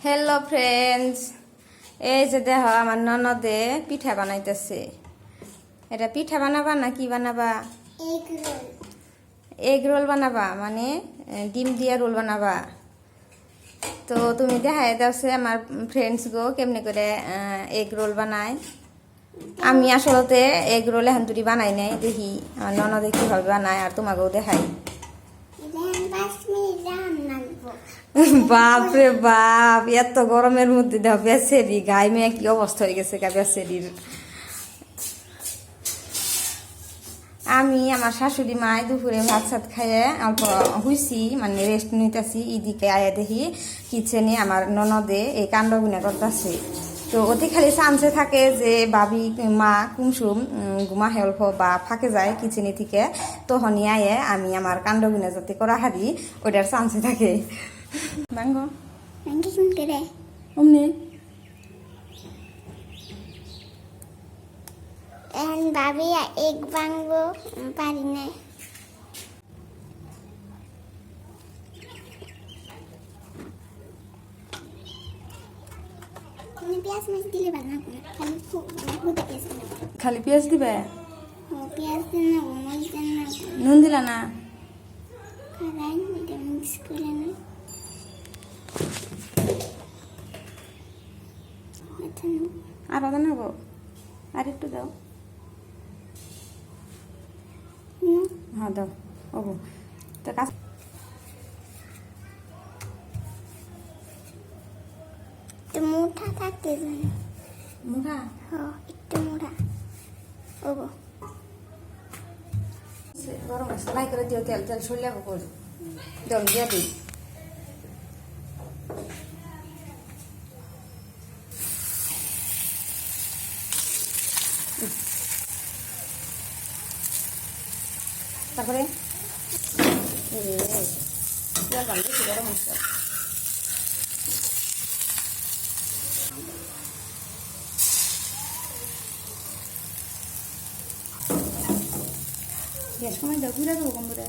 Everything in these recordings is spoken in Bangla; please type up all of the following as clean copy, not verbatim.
হ্যালো ফ্রেন্ডস, এই যে দেখো আমার ননদে পিঠা বানাইতেছে। এটা পিঠা বানাবা না কি বানাবা? এগ রোল বানাবা, মানে ডিম দিয়া রোল বানাবা। তো তুমি দেখাই দাওছে আমার ফ্রেন্ডস গো কেমনে করে এগ রোল বানায়। আমি আসলতে এগ রোল এখন তুই বানাই নাই, দেখি আমার ননদে কিভাবে বানায় আর তোমাকেও দেখাই। বাপরে বাপ, এত গরমের মধ্যে দাও বেসেরি গায়ে মেয়ে কি অবস্থা হয়ে গেছে গা বেসেরির। আমি আমার শাশুড়ি মায় দুপুরে ভাত সাত খাইয়ে অল্প হইছি, মানে রেস্ট নিতেছি। ইদিকে আয়া দেখি কিচেনে আমার ননদে এই কাণ্ড গুনা করতেছে। তো ওতে খালি চান্সে থাকে যে বাবি মা কুমসুম গুমা হেল্প বা ফাঁকে যায় কিচেনে থেকে, তখনই আয়ে আমি আমার কাণ্ড গুনা যাতে করা হারি ওটার চান্সে থাকে। বাঙ্গো অমনি এখন ভাবি এগ ভাঙবো, পারি না। তুমি পেঁয়াজ মাছ দিলে বানাবো, খালি পেঁয়াজ দিবে? পেঁয়াজ দেন না, মরিচ দেন না, নুন দিলা না? খারাই এটা মিক্স করে না। আর আদা নেব, আর একটু দাও। হ্যাঁ দাও। ও তো কাজ মুঠা থাকতে জানি, মুখা একটু মুঠা। ও গরম আছে, লাই করে দিও। তেল তেল সরিয়ে করে জল দিয়ে দিই। তারপরে গরম আছে। গ্যাস কমাই দাও, ঘুরে দেবো কম করে।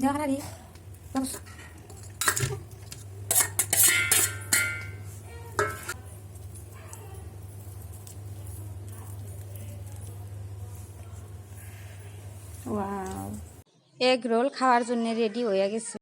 Jangan lagi. Bagus. Wow, egg roll খাওয়ার জন্য রেডি হয়ে গেছে।